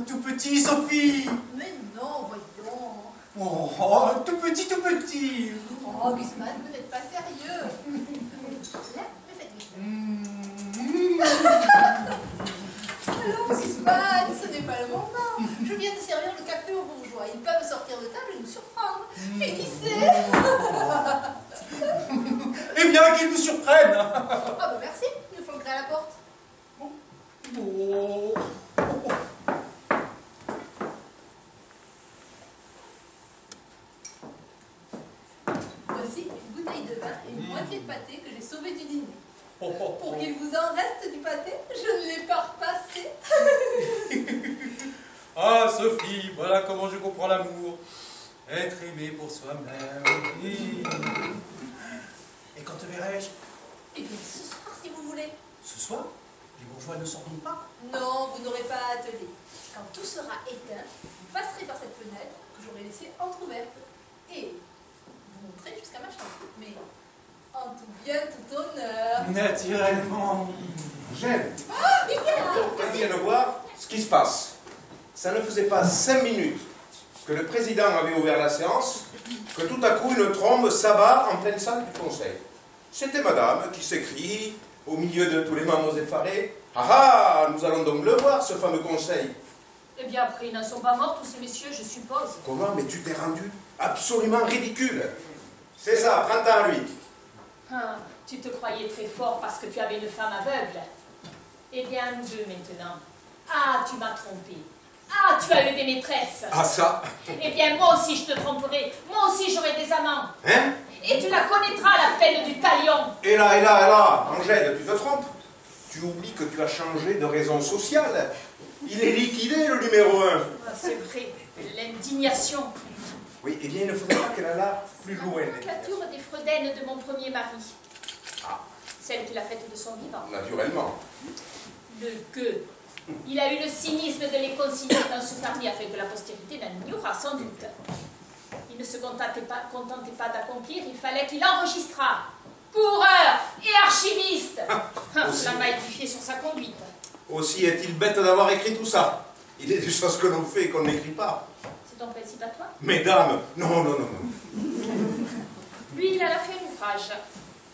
tout petit, Sophie. Mais non, voyons. Oh, tout petit, tout petit. Oh, Gusman, vous n'êtes pas sérieux. Là, me faites vite. Alors, Gusman, ce n'est pas le moment. Je viens de servir le café aux bourgeois. Ils peuvent sortir de table et nous surprendre. Finissez. Eh bien, qu'ils nous surprennent. Ah bah merci, ils nous flanqueraient à la porte. Oh. Voici une bouteille de vin et une moitié de pâté que j'ai sauvé du dîner. Oh. Pour qu'il vous en reste du pâté, je ne l'ai pas repassé. Ah, Sophie, voilà comment je comprends l'amour. Être aimé pour soi-même. Et quand te verrai-je? Eh bien, ce soir, si vous voulez. Ce soir? Les bourgeois ne s'en vont pas? Non, vous n'aurez pas à atteler. Quand tout sera éteint, vous passerez par cette fenêtre que j'aurai laissée entrouverte et vous monterez jusqu'à ma chambre. Mais en tout bien, tout honneur. Naturellement. J'aime. Ah, mais viens, On vient de voir ce qui se passe. Ça ne faisait pas 5 minutes que le président avait ouvert la séance, que tout à coup une trombe s'abat en pleine salle du conseil. C'était madame qui s'écrie, au milieu de tous les membres effarés, « Ah ah, nous allons donc le voir, ce fameux conseil !» Eh bien, après, ils n'en sont pas morts, tous ces messieurs, je suppose. Comment? Mais tu t'es rendu absolument ridicule. C'est ça, prends-t'en à lui. Ah, tu te croyais très fort parce que tu avais une femme aveugle. Eh bien, nous deux maintenant. Ah, tu m'as trompé. Ah, tu as eu des maîtresses. Ah ça? Eh bien, moi aussi je te tromperai. Moi aussi j'aurai des amants. Hein? Et tu la connaîtras, la peine du talion. Et là, Angèle, tu te trompes. Tu oublies que tu as changé de raison sociale. Il est liquidé, le numéro 1. Ah, c'est vrai, l'indignation. Oui, eh bien, il ne faudrait pas qu'elle allât plus loin. La tour des Fredaines de mon premier mari. Ah. Celle qu'il a faite de son vivant. Naturellement. Le gueux. Il a eu le cynisme de les consigner dans ce parmi afin que la postérité n'en ignorât sans doute. Il ne se contentait pas d'accomplir, il fallait qu'il enregistrât. Coureur et archiviste. Cela m'a édifié sur sa conduite. Aussi est-il bête d'avoir écrit tout ça. Il est des choses que l'on fait et qu'on n'écrit pas. C'est ton principe à toi? Mesdames, non. Lui, il a fait un ouvrage,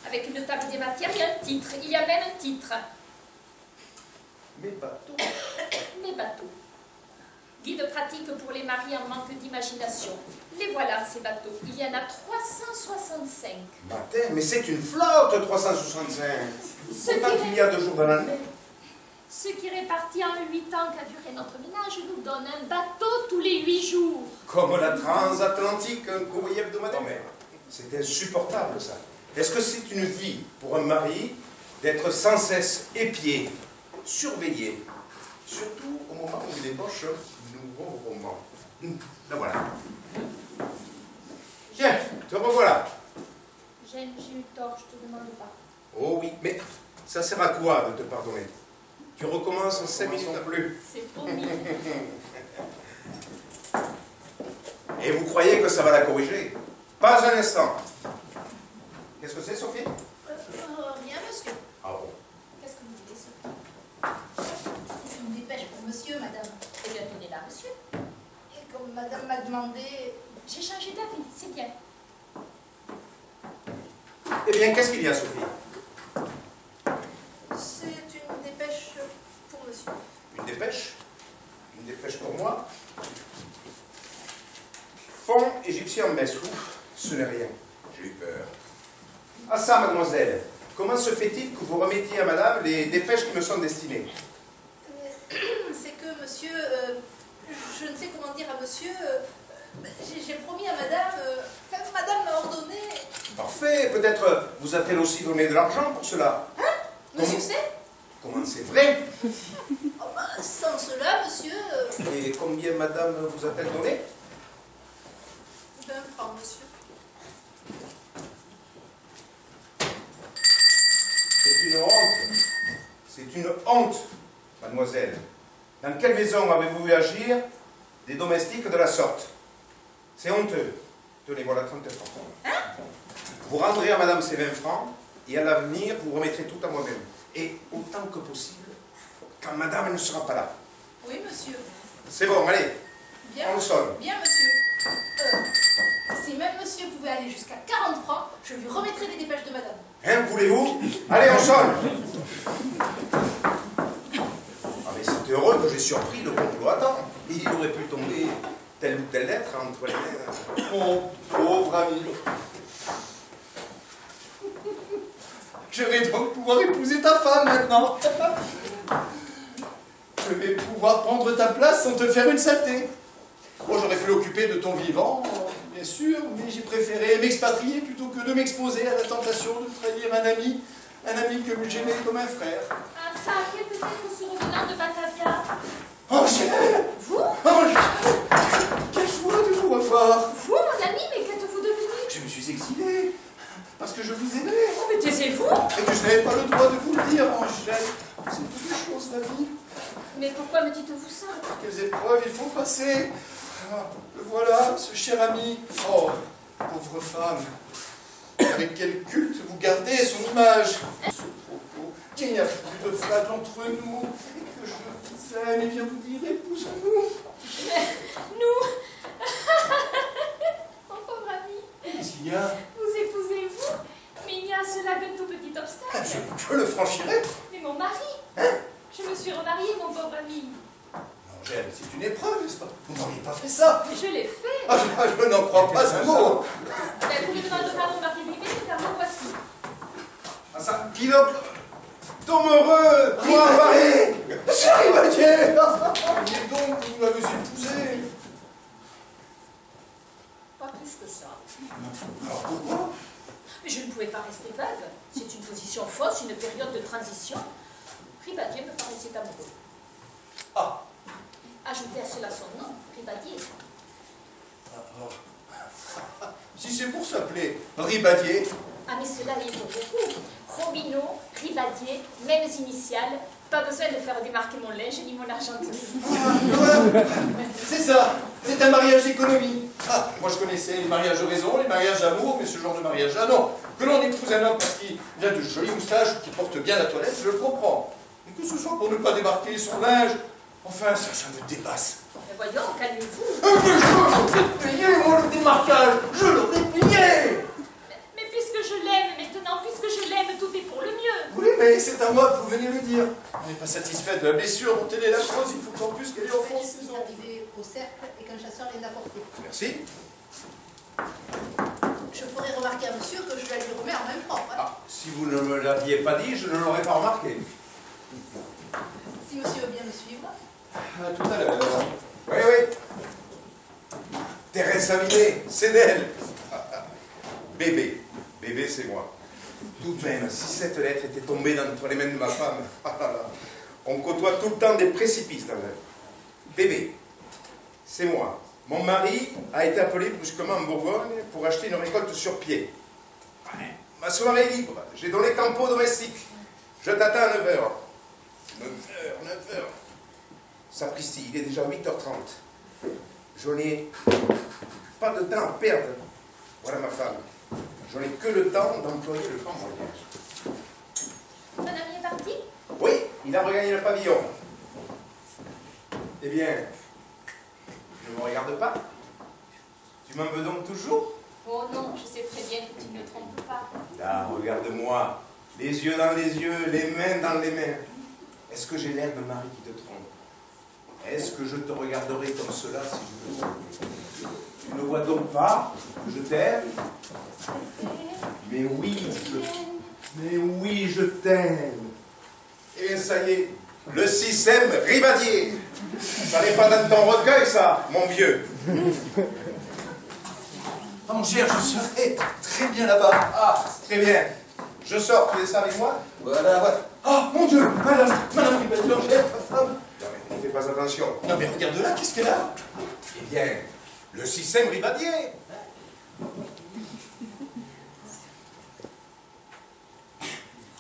avec une table des matières et un titre. Il y a même un titre. Mes bateaux. Mes bateaux. Guide pratique pour les maris en manque d'imagination. Les voilà, ces bateaux. Il y en a 365. Matin, mais c'est une flotte, 365. Autant qu'il y a 2 jours dans l'année. Ce qui répartit en 8 ans qu'a duré notre ménage nous donne un bateau tous les 8 jours. Comme la transatlantique, un courrier hebdomadaire. Mais c'est insupportable, ça. Est-ce que c'est une vie pour un mari d'être sans cesse épié, surveillé, surtout au moment où il débauche un nouveau roman? La voilà. Tiens, te revoilà. J'ai eu tort, je te demande pas. Oh oui, mais ça sert à quoi de te pardonner? Tu recommences en 5 minutes à plus. C'est promis. Et vous croyez que ça va la corriger? Pas un instant. Qu'est-ce que c'est, Sophie? Rien, monsieur. Ah bon? Qu'est-ce que vous voulez, Sophie? C'est une dépêche pour monsieur, madame. Eh bien, tenez-la, monsieur. Et comme madame m'a demandé... J'ai changé d'avis, c'est bien. Eh bien, qu'est-ce qu'il y a, Sophie? C'est une dépêche pour monsieur. Une dépêche? Une dépêche pour moi? Fonds égyptien en messe. Ouf, ce n'est rien. J'ai eu peur. Ah ça, mademoiselle, comment se fait-il que vous remettiez à madame les dépêches qui me sont destinées? C'est que monsieur... je ne sais comment dire à monsieur... j'ai promis à madame... madame m'a ordonné... Parfait, peut-être vous a-t-elle aussi donné de l'argent pour cela? Hein? Monsieur sait? Comment c'est vrai? Oh, ben, sans cela, monsieur... Et combien madame vous a-t-elle donné? 20 francs, monsieur. C'est une honte. C'est une honte, mademoiselle. Dans quelle maison avez-vous vu agir des domestiques de la sorte? C'est honteux. Tenez, voilà 30 francs. Hein? Vous rendrez à madame ces 20 francs, et à l'avenir, vous remettrez tout à moi-même. Et autant que possible, quand madame ne sera pas là. Oui, monsieur. C'est bon, allez, Bien, on sonne. bien, monsieur. Si même monsieur pouvait aller jusqu'à 40 francs, je lui remettrai les dépêches de madame. Hein, voulez-vous? Allez, on sonne. Ah, mais c'est heureux que j'ai surpris le complot à temps. Il aurait pu tomber telle ou telle lettre entre les mains. Mon pauvre ami. Je vais donc pouvoir épouser ta femme maintenant. Je vais pouvoir prendre ta place sans te faire une saleté. Bon, j'aurais pu l'occuper de ton vivant, bien sûr, mais j'ai préféré m'expatrier plutôt que de m'exposer à la tentation de trahir un ami que j'aimais comme un frère. Ah ça, quel peut être ce revenant de Batavia? Angèle! Vous? Angèle! Quelle joie de vous revoir! Vous, mon ami, mais qu'êtes-vous devenu? Je me suis exilé, parce que je vous aimais, Oh, mais taisez-vous! et que je n'avais pas le droit de vous le dire, Angèle. C'est toutes les choses, la vie. Mais pourquoi me dites-vous ça? Quelles épreuves il faut passer. Ah, le voilà, ce cher ami. Oh, pauvre femme. Avec quel culte vous gardez son image. Ce propos, qu'il n'y a plus de flatte entre nous, et que je vous aime, et bien vous dire, épousons-nous. Nous? Mon pauvre ami, Qu'est-ce qu'il y a? vous épousez-vous? Mais il y a à cela de tout petit Ah, obstacle. je le franchirai. Mais mon mari? Je me suis remariée, mon pauvre ami. Angèle, c'est une épreuve, n'est-ce pas? Vous n'auriez pas fait ça. Mais je l'ai fait. Ah, je n'en crois pas un mot. Mais vous ne demanderez à mon mari d'aimer, car me voici. Ah, ça, qui donc? Tombe heureux, toi, Marie! Chérie Mathieu! Voyez donc que vous m'avez épousé. Pas plus que ça. Alors pourquoi? Mais je ne pouvais pas rester veuve. C'est une position fausse, une période de transition. Ribadier me paraissait amoureux. Ah. Ajoutez à cela son nom, Ribadier. Si c'est pour s'appeler Ribadier. Ah, mais cela livre beaucoup. Robino, Ribadier, mêmes initiales. Pas besoin de faire démarquer mon linge ni mon argenterie. Voilà. C'est ça. C'est un mariage d'économie. Ah, moi je connaissais les mariages de raison, les mariages d'amour, mais ce genre de mariage-là, non. Que l'on épouse un homme parce qu'il a de jolies moustaches ou qu'il porte bien la toilette, je le comprends. Mais que ce soit pour ne pas démarquer son linge, enfin, ça me dépasse. Mais voyons, calmez-vous. Je l'aurais payé, moi, le démarquage. Je l'aurais payé. Mais puisque je l'aime maintenant, puisque je l'aime, tout est pour le mieux. Oui, mais c'est à moi que vous venez le dire. On n'est pas satisfait de la blessure dont elle est la cause, il faut qu'en plus qu'elle ait Je offensé. suis arrivée au cercle et qu'un chasseur vient d'apporter. Merci. Je ferai remarquer à monsieur que je la lui remets en même propre. Hein. Ah, si vous ne me l'aviez pas dit, je ne l'aurais pas remarqué. Si monsieur veut bien me suivre. À tout à l'heure. Oui, oui. Thérèse Aviné, c'est d'elle. Bébé. Bébé, c'est moi. Tout de même, si cette lettre était tombée entre les mains de ma femme, on côtoie tout le temps des précipices dans la vie. Bébé, c'est moi. Mon mari a été appelé brusquement en Bourgogne pour acheter une récolte sur pied. Ma soirée est libre. J'ai donné campo domestique. Je t'attends à 9h. 9h. Sapristi, il est déjà 8h30. Je n'ai pas de temps à perdre. Voilà ma femme. Je n'ai que le temps d'employer le temps mariage. Mon ami est parti? Oui, il a regagné le pavillon. Eh bien, ne me regarde pas. Tu m'en veux donc toujours? Oh non, je sais très bien que tu ne trompes pas. Là, regarde-moi. Les yeux dans les yeux, les mains dans les mains. Est-ce que j'ai l'air d'un mari qui te trompe? Est-ce que je te regarderai comme cela si je te trompe? Tu ne vois donc pas que je t'aime? Mais oui, je t'aime. Eh bien, ça y est, le 6e Ribadier. Ça n'est pas dans ton recueil, ça, mon vieux. Ah, mon cher, je serai très bien là-bas. Ah, très bien. Je sors, tu laisses ça avec moi? Voilà. Ah, mon Dieu, Madame Ribadier, Angèle, ta femme. Non, mais ne fais pas attention. Non, mais regarde-la, qu'est-ce qu'elle a? Eh bien, le 6e Ribadier.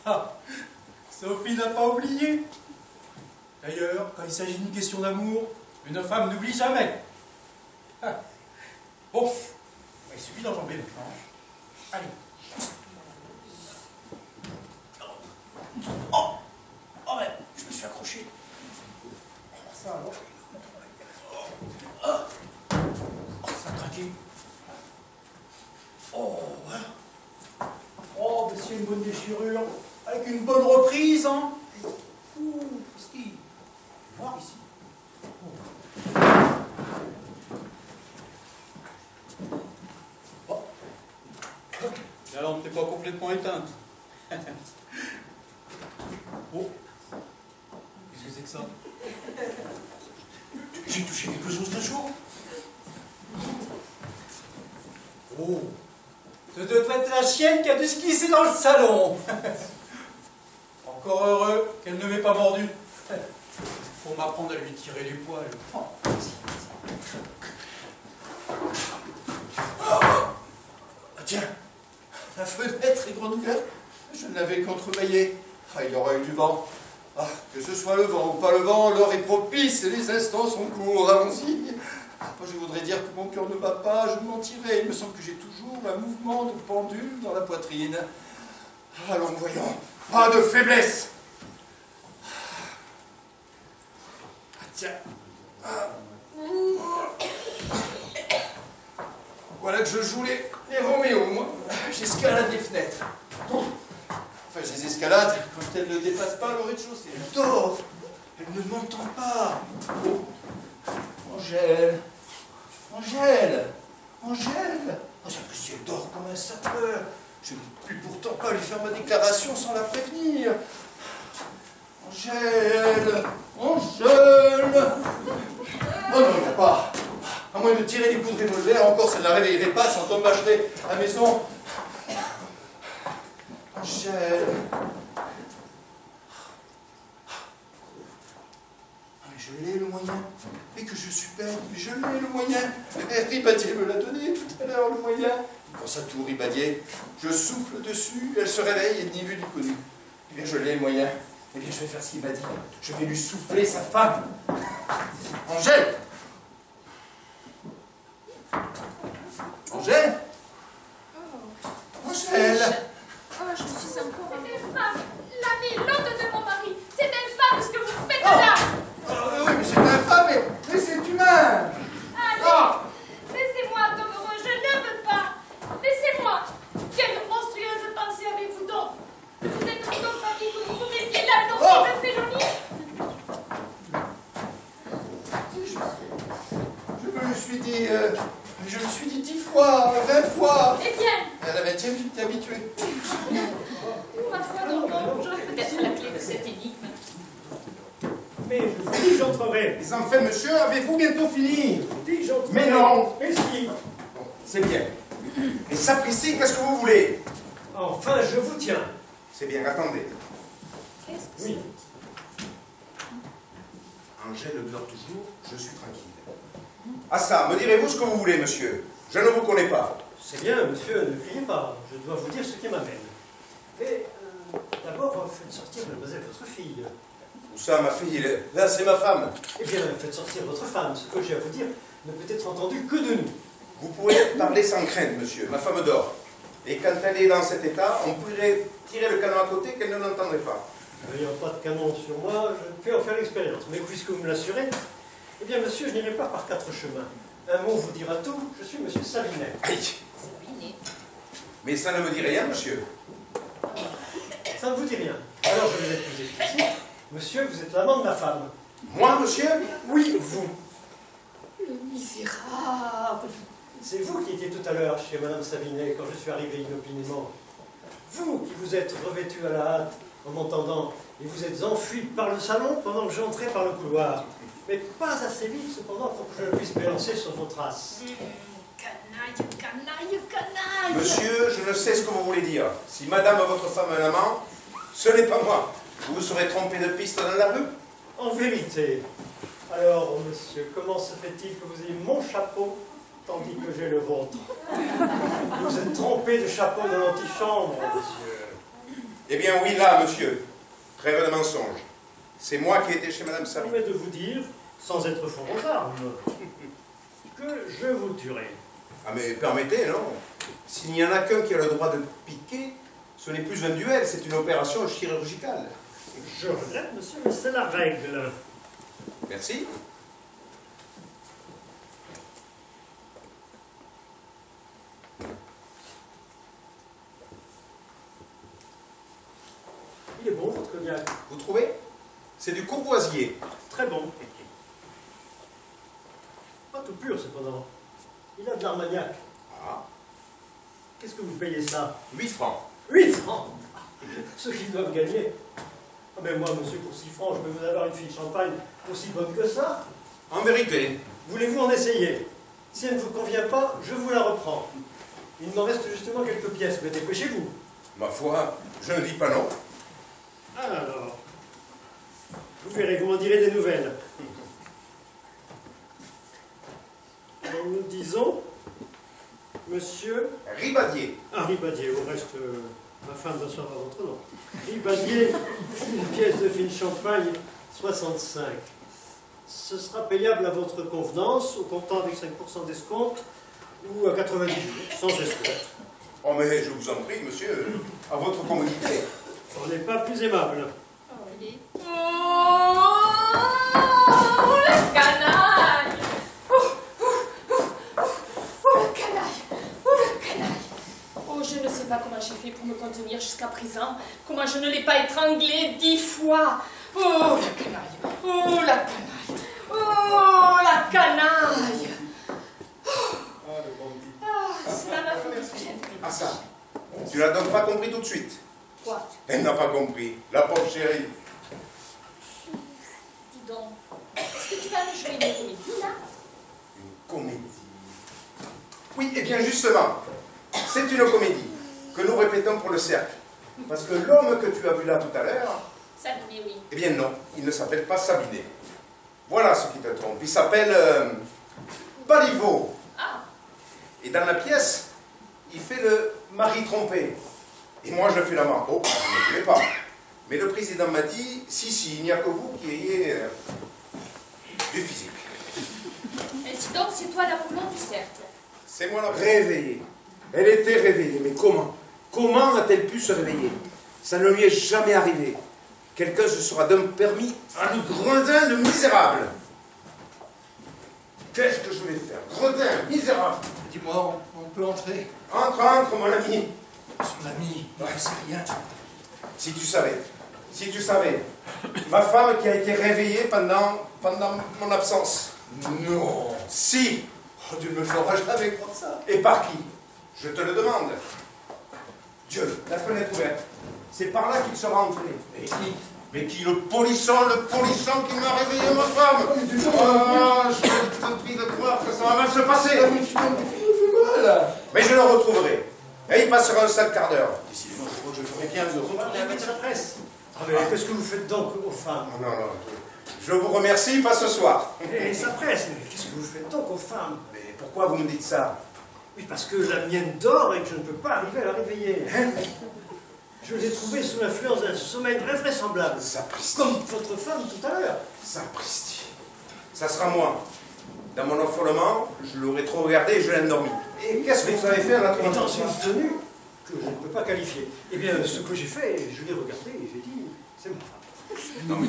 Ah, Sophie n'a pas oublié. D'ailleurs, quand il s'agit d'une question d'amour, une femme n'oublie jamais. Ah. Bon, il suffit d'enjamber maintenant. Allez. Oh, ben, je me suis accroché. Ça alors. une bonne déchirure, avec une bonne reprise, hein. Ouh, qu'est-ce qui est noir ici. Oh. La lampe n'est pas complètement éteinte. Oh, qu'est-ce que c'est que ça? J'ai touché quelque chose de chaud. Oh, ça doit être la chienne qui a dû se glisser dans le salon. Encore heureux qu'elle ne m'ait pas mordu. Pour m'apprendre à lui tirer les poils. Oh. Ah, tiens, la fenêtre est grande ouverte. Je ne l'avais qu'entrebâillée. Ah, il y aura eu du vent. Ah, que ce soit le vent ou pas le vent, l'heure est propice et les instants sont courts. Allons-y. Moi, je voudrais dire que mon cœur ne bat pas, je mentirais. Il me semble que j'ai toujours un mouvement de pendule dans la poitrine. Allons, voyons. Pas de faiblesse. Ah, tiens. Ah. Voilà que je joue les Roméos, moi. J'escalade les fenêtres. Enfin, je les escalade quand elles ne dépassent pas le rez-de-chaussée. Elle dort. Elle ne m'entend pas. Oh. Angèle. Angèle. Angèle. Oh, si elle dort comme un sapeur. Je ne puis pourtant pas lui faire ma déclaration sans la prévenir. Angèle. Angèle. Oh non, il n'y a pas. À moins de tirer les coups de revolver, encore ça ne la réveillerait pas, ça endommagerait la maison. Angèle. Ah, mais je l'ai le moyen. Et que je suis bête, mais je l'ai le moyen. Ribadier me l'a donné tout à l'heure, le moyen. Quand ça tourne, Ribadier, je souffle dessus, elle se réveille et ni vu ni connu. Eh bien, je l'ai le moyen. Eh bien, je vais faire ce qu'il m'a dit. Je vais lui souffler sa femme. Angèle. Angèle. Angèle. Oh, je suis encore... C'est infâme! L'ami, l'hôte de mon mari! C'est infâme ce que vous faites là! Oui, mais c'est infâme, mais c'est humain. Allez! Laissez-moi, comme heureux, je ne veux pas! Laissez-moi! Quelle monstrueuse pensée avez-vous donc? Vous êtes donc ma vie que vous commettiez là une horrible félonie? Je me suis dit 10 fois, 20 fois. Eh bien! À la 20e, j'étais habitué. Ma foi, donc, j'aurais peut-être la clé de cette énigme. Mais je vous dis, j'entrerai. Mais enfin, monsieur, avez-vous bientôt fini? Je vous dis, j'entrerai. Mais non. Mais si. C'est bien. Mais sapristi, qu'est-ce que vous voulez? Enfin, je vous tiens. C'est bien, attendez. Qu'est-ce que Oui. Angèle dort toujours, je suis tranquille. Ah ça, me direz-vous ce que vous voulez, monsieur? Je ne vous connais pas. C'est bien, monsieur, ne criez pas. Je dois vous dire ce qui m'amène. Mais d'abord, faites sortir mademoiselle votre fille. Où ça, ma fille? Là, c'est ma femme. Eh bien, faites sortir votre femme. Ce que j'ai à vous dire ne peut être entendu que de nous. Vous pourrez parler sans crainte, monsieur. Ma femme dort. Et quand elle est dans cet état, on pourrait tirer le canon à côté qu'elle ne l'entendrait pas. N'ayant pas de canon sur moi, je ne peux en faire l'expérience. Mais puisque vous me l'assurez, eh bien, monsieur, je n'irai pas par 4 chemins. Un mot vous dira tout, je suis monsieur Savinet. Aïe! Savinet. Mais ça ne me dit rien, monsieur. Ça ne vous dit rien. Alors je vais être plus explicite. Monsieur, vous êtes l'amant de ma femme. Moi, monsieur? Oui, vous. Le misérable. C'est vous qui étiez tout à l'heure chez madame Savinet quand je suis arrivé inopinément. Vous qui vous êtes revêtu à la hâte en m'entendant et vous êtes enfui par le salon pendant que j'entrais par le couloir. Mais pas assez vite cependant pour que je puisse m'élancer sur vos traces. Canaille, canaille, canaille. Monsieur, je ne sais ce que vous voulez dire. Si madame, votre femme, a un amant, ce n'est pas moi. Vous vous serez trompé de piste dans la rue? En vérité. Alors, monsieur, comment se fait-il que vous ayez mon chapeau tandis que j'ai le vôtre? Vous êtes trompé de chapeau dans l'antichambre, monsieur. Eh bien oui, là, monsieur. Trêve de mensonge. C'est moi qui étais chez madame Savinet. Permets de vous dire, sans être fort aux armes, que je vous tuerai. Ah mais permettez, non? S'il n'y en a qu'un qui a le droit de piquer, ce n'est plus un duel, c'est une opération chirurgicale. Je regrette, monsieur, mais c'est la règle. Merci. Il est bon, votre cognac. Vous trouvez? C'est du Courvoisier. Très bon. Pas tout pur, cependant. Il a de l'Armagnac. Ah, Qu'est-ce que vous payez ça? 8 francs. 8 francs. Ceux qui doivent gagner. Ah mais moi, monsieur, pour 6 francs, je peux vous avoir une fille de champagne aussi bonne que ça. En vérité, Voulez-vous en essayer? Si elle ne vous convient pas, je vous la reprends. Il m'en reste justement quelques pièces, mais dépêchez-vous. ma foi, je ne dis pas non. Alors, vous verrez, vous m'en direz des nouvelles. Alors, nous disons, monsieur Ribadier. Ribadier, au reste, ma femme doit savoir votre nom. Ribadier, une pièce de fine champagne, 65. Ce sera payable à votre convenance, au comptant avec 5% d'escompte, ou à 98, sans escompte. Oh, mais je vous en prie, monsieur, à votre commodité. On n'est pas plus aimable. Oh, le canaille! Oh, le canaille! Oh, le canaille! Oh, je ne sais pas comment j'ai fait pour me contenir jusqu'à présent. Comment je ne l'ai pas étranglé 10 fois. Oh, la canaille! Oh, la canaille! Oh, la canaille! Ah, cela m'a fait du bien. Ah ça, tu l'as donc pas compris tout de suite? Quoi? Elle n'a pas compris, la pauvre chérie. Dis donc, est-ce que tu vas me jouer une comédie, là? Une comédie. Oui, et bien justement, c'est une comédie que nous répétons pour le cercle. Parce que l'homme que tu as vu là tout à l'heure, Sabiné, oui. eh bien non, il ne s'appelle pas Sabiné. Voilà ce qui te trompe. Il s'appelle Baliveau. Ah, Et dans la pièce, il fait le mari trompé. Et moi, je fais l'amant. Oh, je ne voulais pas. Mais le président m'a dit, si, il n'y a que vous qui ayez du physique. ainsi donc, c'est toi l'Apollon du cercle. C'est moi la réveillée. Elle était réveillée, mais comment? Comment a-t-elle pu se réveiller? Ça ne lui est jamais arrivé. Quelqu'un se sera donc permis un gredin de misérable. Qu'est-ce que je vais faire? Gredin, misérable. Dis-moi, on peut entrer? Entre, mon ami. Son ami, il ne sait rien. Si tu savais, ma femme qui a été réveillée pendant mon absence. Non. Si. Oh, tu ne me feras jamais croire ça. Et par qui? Je te le demande. Dieu, la fenêtre ouverte. C'est par là qu'il sera entré. Et qui? Mais qui? Le polisson qui m'a réveillé, ma femme. Ah, je te prie de croire que ça va mal se passer. Mais tu me fais mal. Mais je le retrouverai. Et il passera un sale quart d'heure. Décidément, je crois que je ferais bien de Retournez avec sa presse. Ah mais qu'est-ce que vous faites donc aux femmes? Non. Je vous remercie, pas ce soir. Et sa presse, mais qu'est-ce que vous faites donc aux femmes? Mais pourquoi vous me dites ça? Oui, parce que la mienne dort et que je ne peux pas arriver à la réveiller. Je l'ai trouvée sous l'influence d'un sommeil invraisemblable. Sapristi. Comme votre femme tout à l'heure. Sapristi. Ça sera moi. Dans mon affolement, je l'aurais trop regardé et je l'ai endormi. Et qu'est-ce que vous avez fait en Et attendant dans une tenue que je ne peux pas qualifier. Eh bien, ce que j'ai fait, je l'ai regardé et j'ai dit, c'est ma femme. Non mais,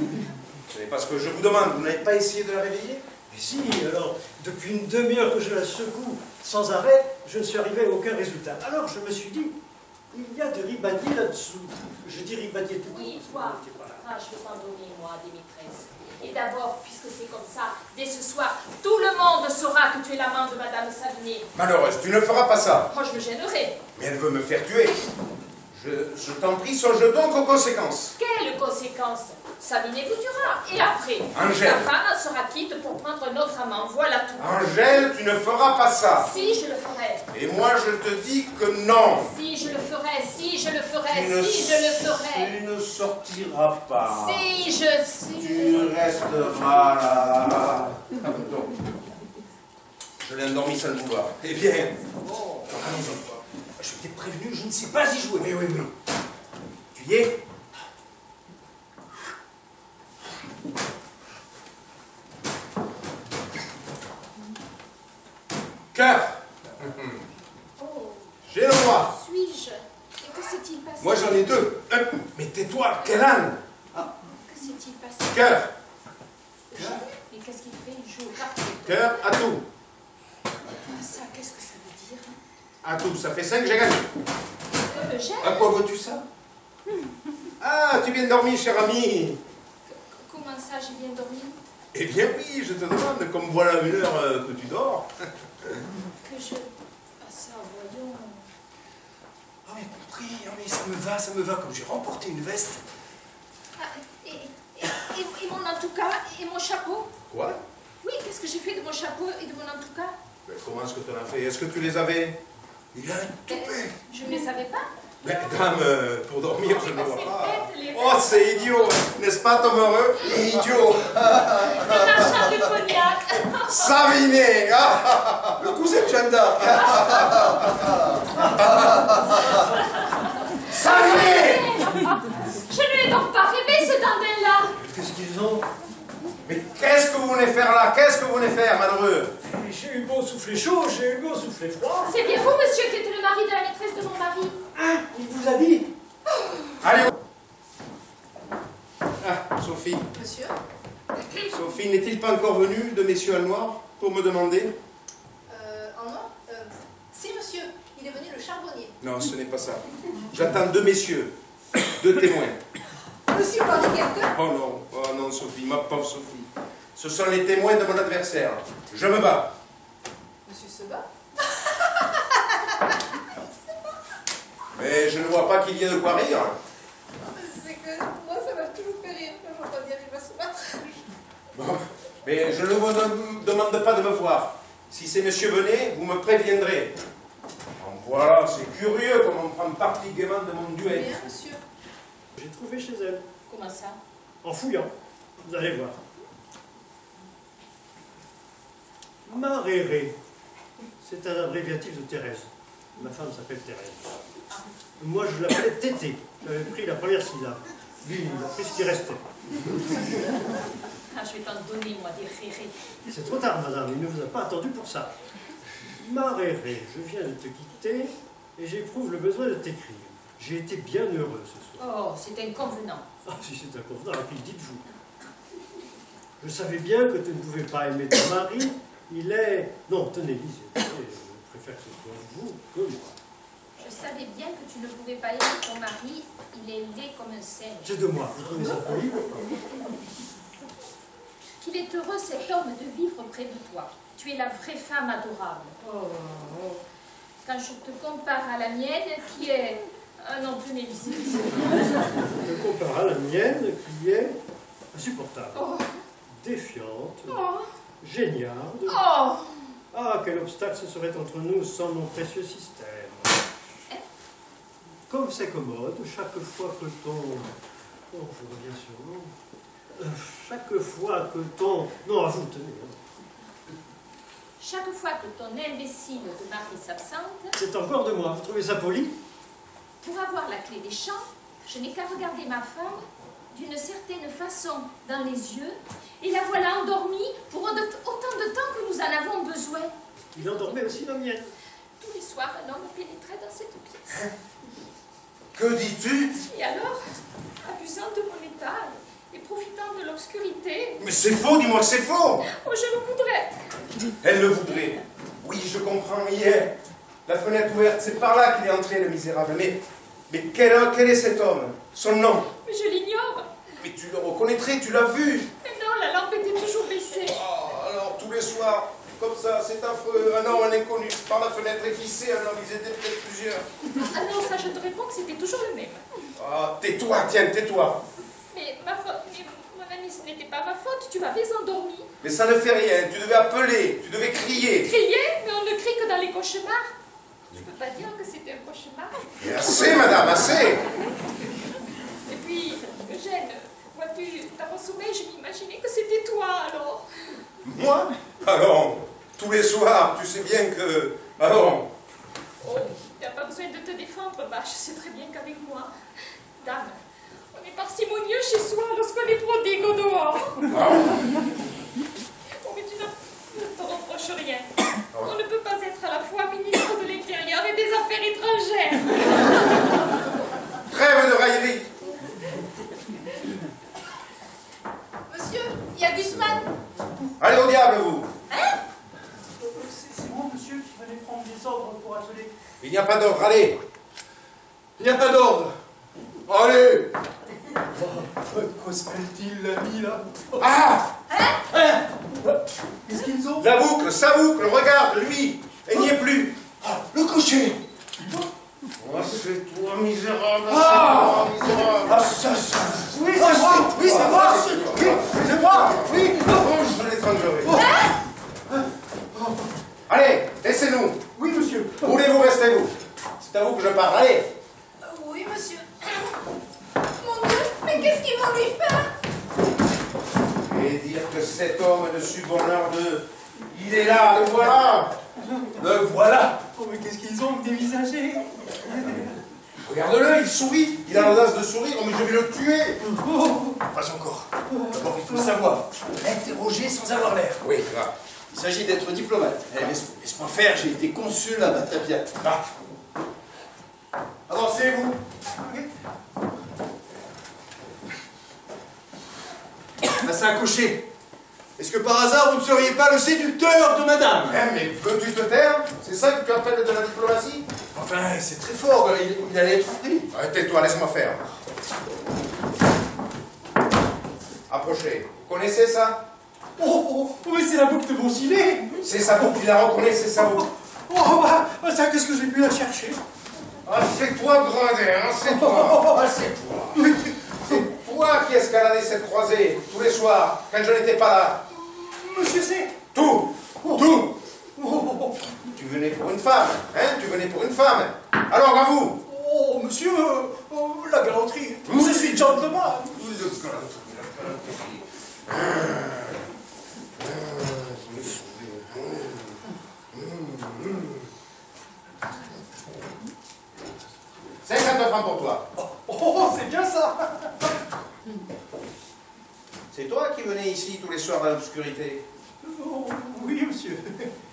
ce n'est pas ce que je vous demande. Vous n'avez pas essayé de la réveiller? Mais si, alors, depuis une demi-heure que je la secoue sans arrêt, je ne suis arrivé à aucun résultat. Alors, je me suis dit, il y a de Ribadier là-dessous. Je dis Ribadier tout court. Oui, toi. Ah, je vais t'en donner, moi, des maîtresses. Et d'abord, puisque c'est comme ça, dès ce soir, tout le monde saura que tu es l'amant de Madame Sabiné. Malheureuse, tu ne feras pas ça. Moi, je me gênerai. Mais elle veut me faire tuer. Je t'en prie, songe donc aux conséquences. Quelles conséquences? Sabiné vous tuera. Et après, Angèle. ta femme sera quitte pour prendre un autre amant. Voilà tout. Angèle, tu ne feras pas ça. Si, je le ferai. Et moi, je te dis que non. Si, je le ferai. Si, je le ferai. Tu ne- Si, je le ferai. Tu ne sortiras pas. Si, Tu je... resteras là. Donc, je l'ai endormi sans le vouloir. Eh bien, allons-y. Je t'ai prévenu, je ne sais pas y jouer. Oui. Tu y es? Cœur. Oh, J'ai le droit. suis-je? Et que s'est-il passé? Moi, j'en ai deux. Mais tais-toi, quel âne. Que s'est-il passé? Cœur. Mais qu'est-ce qu'il fait? Il joue aux cartes. Cœur, à tout. Ça, qu'est-ce que ça veut dire? À tout. Ça fait 5, j'ai gagné. Le gel? À quoi veux-tu ça? Ah, tu bien dormi, cher ami? Comment ça, j'ai bien dormi? Eh bien oui, je te demande, comme voilà une heure que tu dors. Que je... Ah ça, voyons... Ah mais compris, ah, mais ça me va, comme j'ai remporté une veste. Ah, et mon entoutcas et mon chapeau? Quoi? Oui, qu'est-ce que j'ai fait de mon chapeau et de mon entoutcas? Ben, comment est-ce que tu en as fait? Est-ce que tu les avais? Il a un toupet. Je ne les savais pas. Ben, dame, pour dormir, je ne mais vois c'est pas. bête, les Oh, c'est idiot, n'est-ce pas, Tom Heureux? Idiot. Le marchand du cognac. Saviné, ah, Le cousin de Jeanne d'Arc. Saviné. Je ne l'ai donc pas rêvé, ce dandin-là. Qu'est-ce qu'ils ont? Mais qu'est-ce que vous venez faire là? Qu'est-ce que vous venez faire, malheureux? J'ai eu beau souffler chaud, j'ai eu beau souffler froid. C'est bien vous, monsieur, qui êtes le mari de la maîtresse de mon mari. Hein? Il vous a dit? Allez. Ah, Sophie. Monsieur? Sophie, n'est-il pas encore venu de messieurs à noir pour me demander? En noir? Si, monsieur. Il est venu le charbonnier. Non, ce n'est pas ça. J'attends deux messieurs, deux témoins. Monsieur parle de quelqu'un? Oh non, Sophie, ma pauvre Sophie. Ce sont les témoins de mon adversaire. Je me bats. Monsieur se bat? Mais je ne vois pas qu'il y ait de quoi rire. C'est que moi, ça m'a toujours fait rire quand j'entends dire qu'il va se battre. Bon, mais je ne vous demande pas de me voir. Si ces messieurs venaient, vous me préviendrez. En voilà, c'est curieux comme on prend parti gaiement de mon duel. Bien, monsieur. J'ai trouvé chez elle, Comment ça? en fouillant. Vous allez voir. Maréré, c'est un abréviatif de Thérèse. Ma femme s'appelle Thérèse. Moi, je l'appelais Tété. J'avais pris la première syllabe. Lui, il a pris ce qui restait. Ah, je vais t'en donner, moi, des rérés. C'est trop tard, madame, il ne vous a pas attendu pour ça. Maréré, je viens de te quitter et j'éprouve le besoin de t'écrire. J'ai été bien heureux ce soir. Oh, c'est inconvenant. Ah, si c'est inconvenant, et puis dites-vous. Je savais bien que tu ne pouvais pas aimer ton mari. Il est... Non, tenez, lisez. Je préfère que ce soit vous que moi. Je savais bien que tu ne pouvais pas aimer ton mari. Il est laid comme un singe. C'est de moi, vous trouvez ça poli? Qu'il est heureux, cet homme, de vivre près de toi. Tu es la vraie femme adorable. Oh. Quand je te compare à la mienne, qui est un non plus médicine. Je te compare à la mienne, qui est insupportable, Oh. défiante, Oh. géniale. Oh. Ah, quel obstacle ce serait entre nous sans mon précieux système. Comme c'est commode, chaque fois que ton... Oh, je reviens sur moi. Chaque fois que ton... Non, à vous, tenez. Chaque fois que ton imbécile de mari s'absente, C'est encore de moi, vous trouvez ça poli? pour avoir la clé des champs, je n'ai qu'à regarder ma femme d'une certaine façon dans les yeux, et la voilà endormie pour autant de temps que nous en avons besoin. Il endormait aussi la mienne. Tous les soirs, un homme pénétrait dans cette pièce. Que dis-tu? Et alors, abusant de mon état et profitant de l'obscurité, Mais c'est faux, dis-moi que c'est faux! oh, je le voudrais. Elle le voudrait. Oui, je comprends, hier. La fenêtre ouverte, c'est par là qu'il est entré, le misérable. Mais quel est cet homme? Son nom? Mais je l'ignore. Mais tu le reconnaîtrais, tu l'as vu. Mais non, la lampe était toujours baissée. Oh, alors, tous les soirs, comme ça, c'est affreux. Un homme, un inconnu, par la fenêtre épicée, un homme, ils étaient peut-être plusieurs. Ah non, ça, je te réponds que c'était toujours le même. Ah, tais-toi, tiens, tais-toi. Mais mon ami, ce n'était pas ma faute, tu m'avais endormie. Mais ça ne fait rien, tu devais appeler, tu devais crier. Crier, mais on ne crie que dans les cauchemars. Je ne peux pas dire que c'était un cauchemar. Mais assez, madame, assez. Et puis, Eugène, vois-tu, dans mon sommeil, je m'imaginais que c'était toi, alors. Moi? Allons, tous les soirs, tu sais bien que... Allons. Oh, tu n'as pas besoin de te défendre, bah, je sais très bien qu'avec moi, dame, on est parcimonieux chez soi lorsqu'on est prodigue au dehors. Ah. Oh, mais tu ne te reproches rien. On ne peut pas être à la fois ministre de l'Intérieur et des Affaires étrangères. Trêve de raillerie. Monsieur, il y a Guzman. Allez au diable, vous. Hein? C'est moi, monsieur, qui venais prendre des ordres pour atteler. Il n'y a pas d'ordre, allez. Il n'y a pas d'ordre. Allez. Quoi se fait-il, l'ami, là? Ah! Qu'est-ce qu'ils ont? La boucle, sa boucle, regarde, lui, elle n'y est plus. Ah, le cocher. Oh, c'est toi, misérable, Ah! c'est toi, misérable. Ah, ça. Oui, c'est moi! Oui, c'est moi. Oui, c'est moi! Oui! Oh, je l'étranglerai. Allez, laissez-nous. Oui, monsieur. Voulez-vous rester, vous? C'est à vous que je parle, allez. Oui, monsieur. Mon Dieu, mais qu'est-ce qu'ils vont lui faire? Et dire que cet homme de subhonneur de... Il est là, le voilà. Le voilà. Oh, mais qu'est-ce qu'ils ont dévisagé? Regarde-le, il sourit. Il a l'audace de sourire, mais je vais le tuer. Pas encore. D'abord, il faut savoir. Interroger sans avoir l'air. Oui, là. Il s'agit d'être diplomate. Eh, laisse-moi faire, j'ai été consul à Batavia. Ah. Avancez-vous. Là, c'est un cocher. Est-ce que par hasard, vous ne seriez pas le séducteur de madame? Mais veux-tu te taire? C'est ça que tu appelles de la diplomatie? Enfin, c'est très fort, il allait être pris. Tais-toi, laisse-moi faire. Approchez. Vous connaissez ça? Oh, mais c'est la boucle de mon gilet! C'est sa boucle, il la reconnaît, c'est sa boucle. Oh, bah, ça, qu'est-ce que j'ai pu la chercher? Ah, c'est toi, Gradin, hein, c'est toi. Ah, c'est toi. C'est toi qui escaladais cette croisée tous les soirs, quand je n'étais pas là. Monsieur, c'est... Tout. Tout. Tu venais pour une femme, hein? Tu venais pour une femme. Alors, à vous. Oh, monsieur, la galanterie. Je suis gentleman. « 50 francs pour toi. Oh, c'est bien ça. C'est toi qui venais ici tous les soirs dans l'obscurité Oh, oui, monsieur.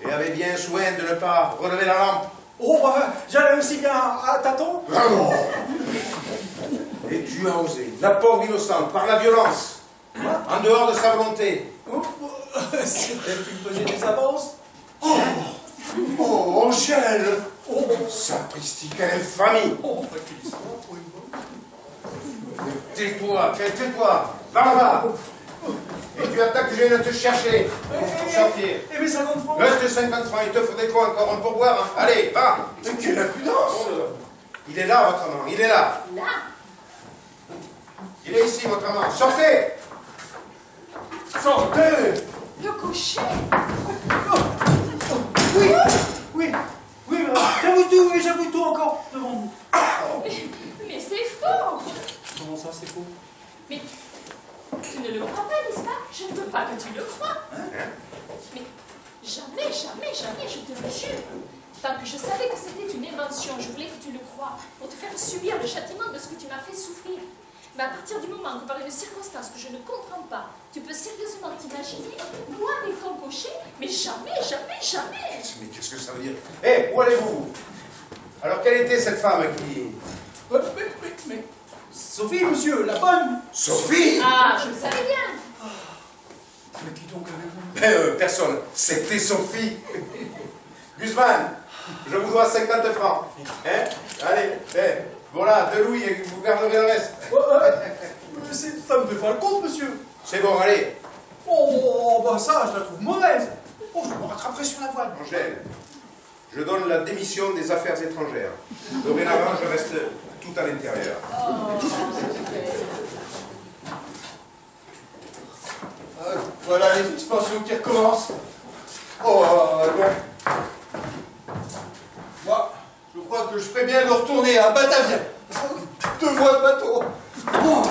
et avait bien soin de ne pas relever la lampe. Oh, bah, j'allais aussi bien à tâtons. Et tu as osé, la pauvre innocente, par la violence, en dehors de sa volonté. Oh, c'est vrai qu'il me faisait des avances. Oh, Angèle! Oh, sapristi, quelle infamie! Oh, bah, quelle histoire pour une bonne. Tais-toi, tais-toi, va là-bas! Et tu attends que je vienne te chercher pour sortir. Et mes 50 francs? Reste 50 francs, il te faudrait quoi encore un pourboire, hein? Allez, va! Mais quelle impudence! Il est là, votre amant, il est là! Là? Il est ici, votre amant, sortez! Sortez! Le cocher? Oui, oui, oui, j'avoue tout encore devant vous. Mais c'est faux! Comment ça, c'est faux? Mais tu ne le crois pas, n'est-ce pas? Je ne veux pas que tu le crois. Mais jamais, jamais, jamais, je te le jure. Tant que je savais que c'était une invention, je voulais que tu le crois, pour te faire subir le châtiment de ce que tu m'as fait souffrir. Mais à partir du moment où, par une circonstance que je ne comprends pas, tu peux sérieusement t'imaginer, moi avec ton cocher, mais jamais, jamais, jamais. Mais qu'est-ce que ça veut dire? Hé, où allez-vous? Alors, quelle était cette femme qui... Mais, Sophie, monsieur, la bonne. Sophie! Ah, je le savais bien. Mais qui donc avez-vous? Personne. C'était Sophie. Guzman, je vous dois 50 francs. Hein? Allez, voilà, 2 louis et vous garderez le reste. Ça me fait pas le compte, monsieur. C'est bon, allez. Oh, bah ça, je la trouve mauvaise. Oh, je me rattraperai sur la voile. Angèle, je donne la démission des affaires étrangères. Dorénavant, je reste tout à l'intérieur. Voilà les expansions qui recommencent. Oh, bon. Moi, je crois que je ferais bien de retourner à Batavia. 2 mois de bateau. Oh.